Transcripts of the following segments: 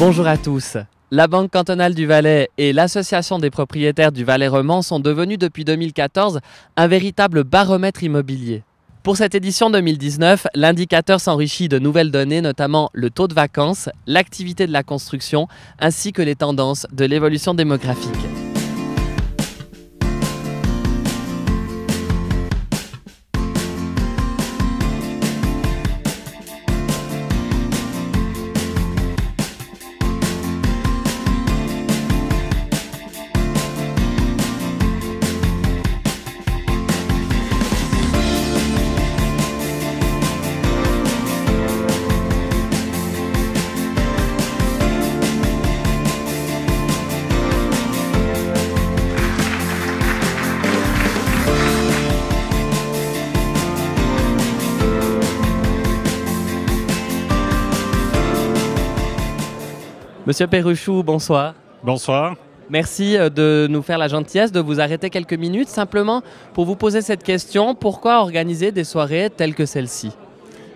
Bonjour à tous. La Banque cantonale du Valais et l'Association des propriétaires du Valais romand sont devenus depuis 2014 un véritable baromètre immobilier. Pour cette édition 2019, l'indicateur s'enrichit de nouvelles données, notamment le taux de vacances, l'activité de la construction, ainsi que les tendances de l'évolution démographique. Monsieur Perruchou, bonsoir. Bonsoir. Merci de nous faire la gentillesse de vous arrêter quelques minutes simplement pour vous poser cette question. Pourquoi organiser des soirées telles que celle-ci ?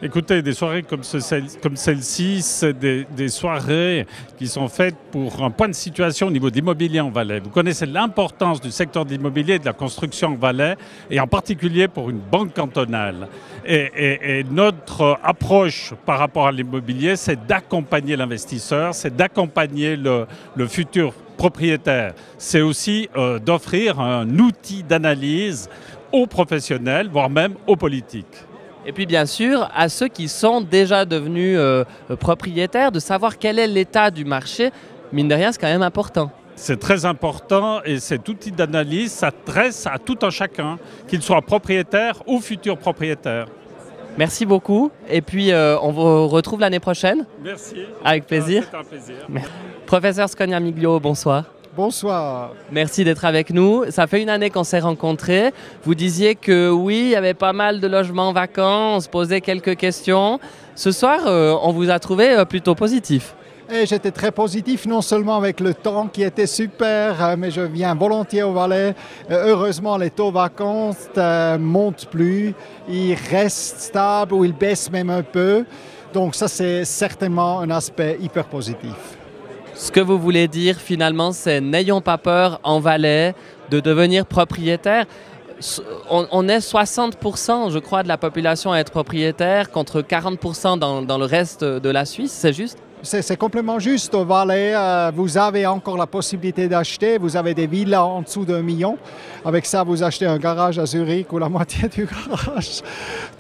Écoutez, des soirées comme celle-ci, c'est des soirées qui sont faites pour un point de situation au niveau de l'immobilier en Valais. Vous connaissez l'importance du secteur de l'immobilier et de la construction en Valais, et en particulier pour une banque cantonale. Et notre approche par rapport à l'immobilier, c'est d'accompagner l'investisseur, c'est d'accompagner le futur propriétaire. C'est aussi d'offrir un outil d'analyse aux professionnels, voire même aux politiques. Et puis bien sûr, à ceux qui sont déjà devenus propriétaires, de savoir quel est l'état du marché, mine de rien, c'est quand même important. C'est très important et cet outil d'analyse s'adresse à tout un chacun, qu'il soit propriétaire ou futur propriétaire. Merci beaucoup et puis on vous retrouve l'année prochaine. Merci. Avec plaisir. C'est un plaisir. Professeur Scognamiglio, bonsoir. Bonsoir. Merci d'être avec nous. Ça fait une année qu'on s'est rencontrés. Vous disiez que oui, il y avait pas mal de logements vacants, on se posait quelques questions. Ce soir, on vous a trouvé plutôt positif. Et j'étais très positif, non seulement avec le temps qui était super, mais je viens volontiers au Valais. Heureusement, les taux vacances ne montent plus. Ils restent stables ou ils baissent même un peu. Donc ça, c'est certainement un aspect hyper positif. Ce que vous voulez dire finalement, c'est n'ayons pas peur en Valais de devenir propriétaire. On est 60%, je crois, de la population à être propriétaire contre 40% dans le reste de la Suisse, c'est juste ? C'est complètement juste. Au Valais, vous avez encore la possibilité d'acheter. Vous avez des villas en dessous d'1 million. Avec ça, vous achetez un garage à Zurich ou la moitié du garage.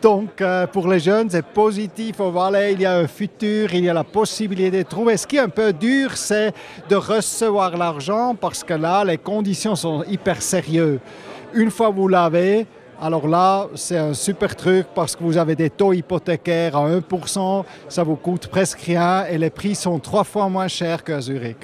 Donc, pour les jeunes, c'est positif. Au Valais, il y a un futur, il y a la possibilité de trouver. Ce qui est un peu dur, c'est de recevoir l'argent parce que là, les conditions sont hyper sérieuses. Une fois que vous l'avez, alors là, c'est un super truc parce que vous avez des taux hypothécaires à 1%, ça vous coûte presque rien et les prix sont 3 fois moins chers qu'à Zurich.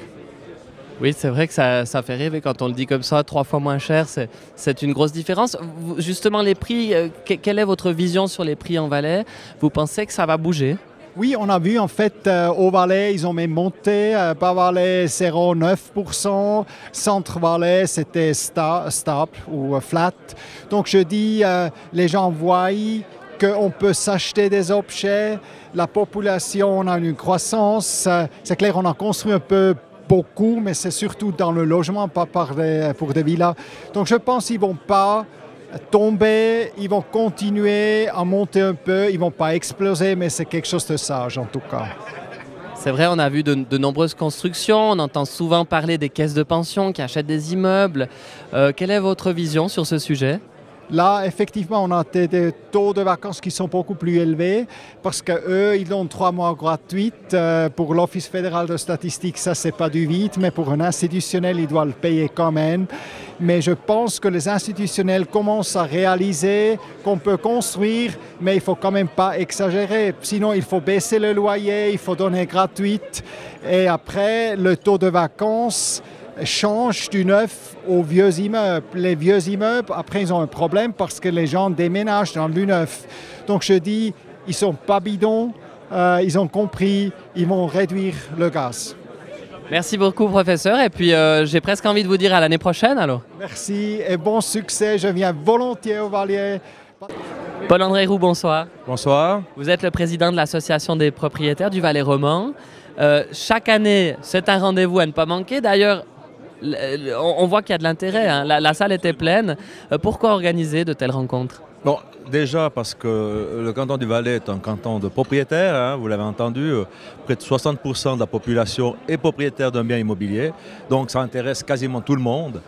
Oui, c'est vrai que ça fait rêver quand on le dit comme ça, 3 fois moins cher, c'est une grosse différence. Justement, les prix, quelle est votre vision sur les prix en Valais ? Vous pensez que ça va bouger ? Oui, on a vu en fait au Valais, ils ont même monté. Bas-Valais, 0,9%. Centre-Valais, c'était stable ou flat. Donc je dis, les gens voient qu'on peut s'acheter des objets. La population, on a une croissance. C'est clair, on a construit un peu beaucoup, mais c'est surtout dans le logement, pas pour des villas. Donc je pense qu'ils ne vont pas tomber, ils vont continuer à monter un peu, ils ne vont pas exploser, mais c'est quelque chose de sage en tout cas. C'est vrai, on a vu de nombreuses constructions, on entend souvent parler des caisses de pension qui achètent des immeubles. Quelle est votre vision sur ce sujet ? Là, effectivement, on a des taux de vacances qui sont beaucoup plus élevés parce qu'eux, ils ont 3 mois gratuits. Pour l'Office fédéral de statistique, ça, c'est pas du vide, mais pour un institutionnel, il doit le payer quand même. Mais je pense que les institutionnels commencent à réaliser qu'on peut construire, mais il ne faut quand même pas exagérer. Sinon, il faut baisser le loyer, il faut donner gratuit. Et après, le taux de vacances change du neuf aux vieux immeubles. Les vieux immeubles, après, ils ont un problème parce que les gens déménagent dans le neuf. Donc, je dis, ils ne sont pas bidons, ils ont compris, ils vont réduire le gaz. Merci beaucoup, professeur. Et puis, j'ai presque envie de vous dire à l'année prochaine, alors. Merci et bon succès. Je viens volontiers au Valais. Paul-André Roux, bonsoir. Bonsoir. Vous êtes le président de l'Association des propriétaires du Valais romand. Chaque année, c'est un rendez-vous à ne pas manquer. D'ailleurs, on voit qu'il y a de l'intérêt, hein. La salle était pleine. Pourquoi organiser de telles rencontres? Bon, déjà parce que le canton du Valais est un canton de propriétaires, hein, vous l'avez entendu, près de 60% de la population est propriétaire d'un bien immobilier, donc ça intéresse quasiment tout le monde.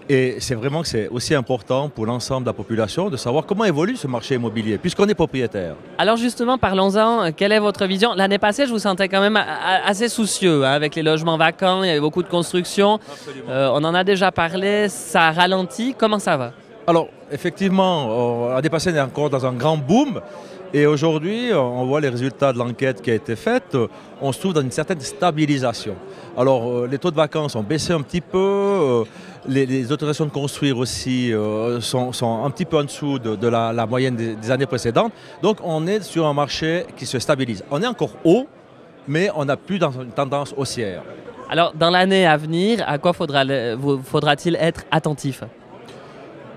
Et c'est vraiment que c'est aussi important pour l'ensemble de la population de savoir comment évolue ce marché immobilier, puisqu'on est propriétaire. Alors justement, parlons-en. Quelle est votre vision? L'année passée, je vous sentais quand même assez soucieux, hein, avec les logements vacants, il y avait beaucoup de construction. On en a déjà parlé, ça ralentit. Comment ça va? Alors, effectivement, on a dépassé encore dans un grand boom. Et aujourd'hui, on voit les résultats de l'enquête qui a été faite. On se trouve dans une certaine stabilisation. Alors, les taux de vacances ont baissé un petit peu. Les autorisations de construire aussi sont un petit peu en dessous de la moyenne des années précédentes. Donc, on est sur un marché qui se stabilise. On est encore haut, mais on n'a plus dans une tendance haussière. Alors, dans l'année à venir, à quoi faudra-t-il être attentif?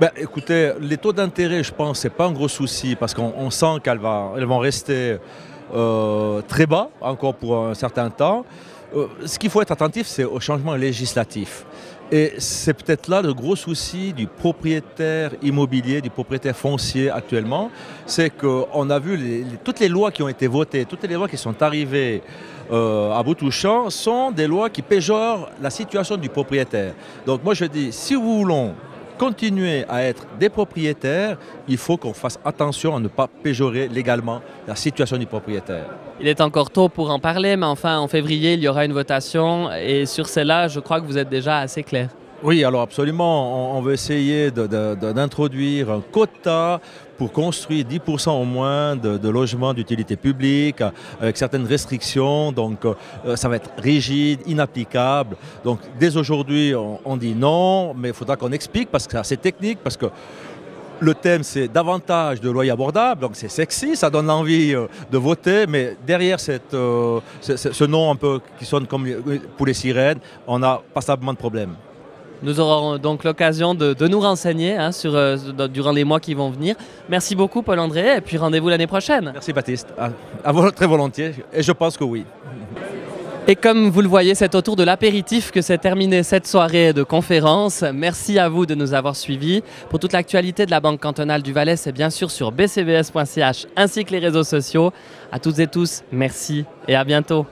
Ben, écoutez, les taux d'intérêt, je pense, c'est pas un gros souci parce qu'on sent qu'elles vont rester très bas encore pour un certain temps. Ce qu'il faut être attentif, c'est au changement législatif. Et c'est peut-être là le gros souci du propriétaire immobilier, du propriétaire foncier actuellement, c'est qu'on a vu toutes les lois qui ont été votées, toutes les lois qui sont arrivées à bout touchant sont des lois qui péjorent la situation du propriétaire. Donc moi je dis, si nous voulons continuer à être des propriétaires, il faut qu'on fasse attention à ne pas péjorer légalement la situation du propriétaire. Il est encore tôt pour en parler, mais enfin, en février, il y aura une votation. Et sur celle-là, je crois que vous êtes déjà assez clair. Oui, alors absolument. On veut essayer d'introduire un quota pour construire 10% au moins de logements d'utilité publique avec certaines restrictions. Donc ça va être rigide, inapplicable. Donc dès aujourd'hui, on dit non, mais il faudra qu'on explique parce que c'est assez technique, parce que le thème, c'est davantage de loyers abordables, donc c'est sexy, ça donne envie de voter, mais derrière ce nom un peu qui sonne comme pour les sirènes, on a passablement de problèmes. Nous aurons donc l'occasion de nous renseigner, hein, durant les mois qui vont venir. Merci beaucoup Paul-André, et puis rendez-vous l'année prochaine. Merci Baptiste, très volontiers, et je pense que oui. Et comme vous le voyez, c'est au tour de l'apéritif que s'est terminée cette soirée de conférence. Merci à vous de nous avoir suivis. Pour toute l'actualité de la Banque cantonale du Valais, c'est bien sûr sur bcbs.ch ainsi que les réseaux sociaux. À toutes et tous, merci et à bientôt.